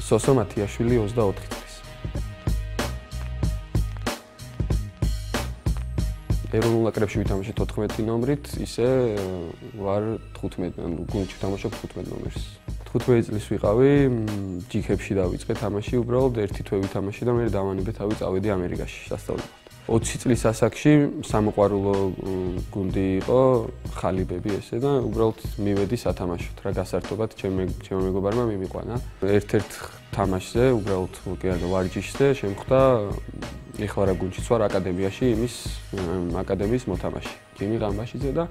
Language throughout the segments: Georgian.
სოსო მათიაშვილი 24 წლის. ეროვნულ ნაკრებში ვითამაშე 14 ნომრით, ისე ვარ 15, ანუ გუნდში ვთამაშობ 15 ნომერს. 15 წლის ვიყავი, ჯიქებში დავიწყე თამაში, უბრალოდ ერთი თვე ვითამაშე და მე დავანებე თავი წავედი ამერიკაში სასწავლებლად. 20 წლის ასაკში სამოყვარულო გუნდი იყო, ხალიბები ესე და უბრალოდ მივედი სათამაშოდ რა გასართობად ჩემო მეგობარმა მიმიყვანა. ერთ-ერთ თამაშზე, უბრალოდ ვარჯიშზე შემხვდა ეხლა რა გუნდშიც ვარ აკადემიაში, იმის აკადემიის მოთამაშე, ჯიმი ღამბაშიძე და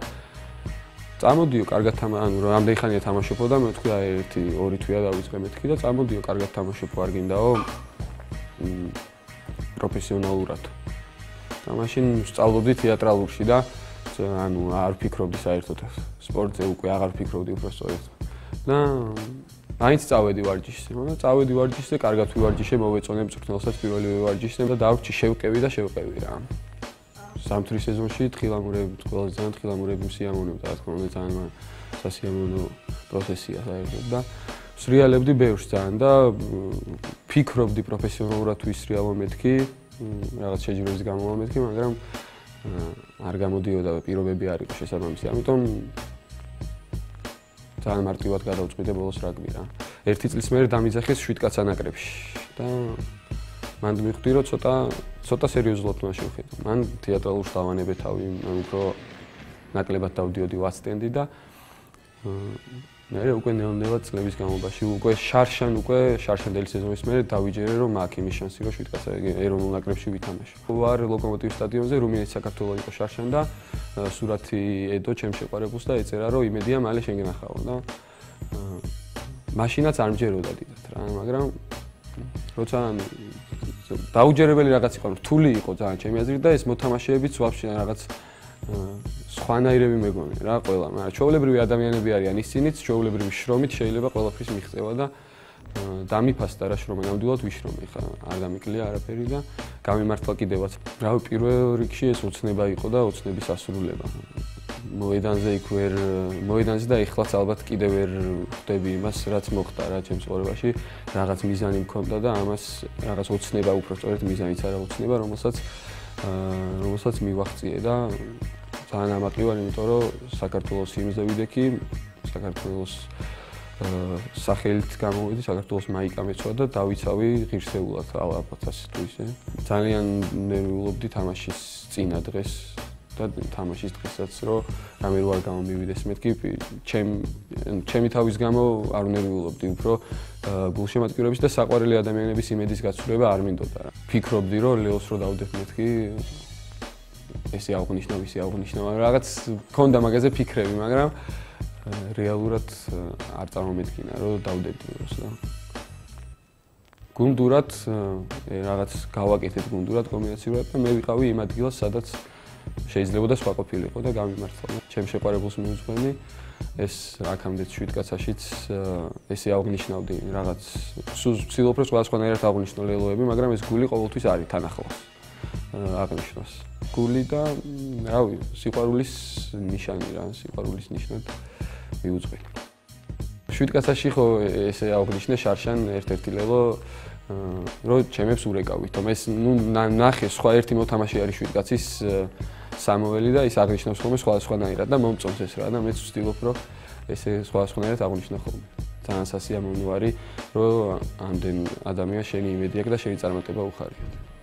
წამოდიო, კარგად ანუ რამდენი ხანია თამაშობო და მე ვთქვი აი 1-2 თვეა დავიწყე მეთქი და წამოდიო, კარგად თამაშობ, არ გინდაო პროფესიონალურად. და მაშინ ვსწავლობდი თეატრალურში და ანუ არ ვფიქრობდი საერთოდ სპორტზე, უკვე აღარ ვფიქრობდი უბრალოდ. და მაინც წავედი ვარჯიშზე, მაგრამ წავედი ვარჯიშზე, კარგად ვივარჯიშე, მოვეწონე მწვრთნელსაც პირველი ვივარჯიშე და დავრჩი შევყევი და შევყევი რა. ზამთრის სეზონში ყველაზე ძალიან თხილამურები მსიამოვნებდა, რა თქმა უნდა, ძალიან სასიამოვნო პროცესია საერთოდ და ვსრიალებდი ბევრს ძალიან და ფიქრობდი პროფესიონალურად ვისრიალო მეთქი, რაღაც შეჯიბრების გამო მეთქი, მაგრამ არ გამოდიოდა პირობები არ იყო შესაბამისი. ამიტომ ძალიან მარტივად გადავწყვიტე ბოლოს რაგბი რა. 1 წლის მერე დამიძახეს 7 კაცა ნაკრებში და მან მივხვდი რომ ცოტა სერიოზულად უნდა შევხედო. მან თეატრალურს დავანებე თავი, მან უფრო ნაკლებად დავდიოდი ვასტენდი და მე უკვე ნელ-ნელა წლების განმავლობაში უკვე შარშანდელი სეზონის მერე დავიჯერე რომ მაქვს იმის შანსი რომ 7 კაცა ეროვნულ ნაკრებში ვითამაშო. ვარ ლოკომოტივის სტადიონზე, რუმინეთის საქართველოს იყო შარშან და სურათი ედო ჩემ შეყვარებულს და ეწერა რომ იმედია მალე შენ გნახავო და მაშინაც არ მჯეროდა დიდად რა, მაგრამ როცა დაუჯერებელი რაღაც იყო, რთული იყო ძალიან ჩემი აზრით და ეს მოთამაშეებიც ვაფშე რაღაც სხვანაირები მეგონი რა ყველა, მაგრამ ჩვეულებრივი ადამიანები არიან ისინიც, ჩვეულებრივი შრომით შეიძლება ყველაფრის მიღწევა და დამიფასდა რა შრომა, ნამდვილად ვიშრომე ხა, არ გამიკლია არაფერი და გამიმართლა კიდევაც. რავი, პირველ რიგში ეს ოცნება იყო და ოცნების ასრულება. მოედანზე და ეხლაც ალბათ კიდევ ვერ ხვდები იმას, რაც მოხდა რა ჩემს ცხოვრებაში, რაღაც მიზანი მქონდა და ამას რაღაც ოცნება უფრო სწორედ მიზანიც არა ოცნება, რომელსაც მივაღწიე და ძალიან ამაყი ვარ, იმიტომ რომ საქართველოს იმზე ვიდექი, საქართველოს სახელით გამოვიდი, საქართველოს მაიკა მეცვა და დავიცავი ღირსეულად ალბათ ასე თუ ისე. ძალიან ნერვიულობდი თამაშის წინა დღეს და თამაშის დღესაც რომ რამე რო არ გამომივიდეს მეთქი, ჩემი თავის გამო არ ნერვიულობდი, უფრო გულშემატკივრების და საყვარელი ადამიანების იმედის გაცვლება არ მინდოდა რა. ფიქრობდი რომ ლეოს რო დავდებ მეთქი ესე აღნიშნავ, ისე აღნიშნავ, რაღაც მქონდა მაგაზე ფიქრები, მაგრამ რეალურად არ წარმომედგინა, რომ დავდებდი დროს და გუნდურად რაღაც გავაკეთეთ გუნდურად კომბინაციურად და მე ვიყავი იმ ადგილას, სადაც შეიძლებოდა სხვა ყოფილიყო და გამიმართლა. ჩემ შეყვარებულს მივუძღვენი, ეს აქამდე 7 კაცაშიც ესე აღნიშნავდი რაღაც ვცდილობ რომ სხვადასხვანაირად აღნიშნო ლელოები, მაგრამ ეს გული ყოველთვის არის თან ახლოს აღნიშნოს. გული და რავი, სიყვარულის ნიშანი რა, სიყვარულის ნიშნად მივუძღვენი. 7 კაცაში ხო ესე აღნიშნე შარშან ერთ-ერთი ლელო რომ ჩემებს ურეკავით. ეს ნახე სხვა ერთი მოთამაშე არის 7 კაცის სამოველი და ის აღნიშნავს ხოლმე სხვადასხვანაირად და მომწონს ეს რა და მეც ვცდილობ რომ ესე სხვადასხვანაირად აღნიშნო ხოლმე. ძალიან სასიამოვნო არის რომ ამდენ ადამიანს შენი იმედი აქვს და შენი წარმატება უხარია.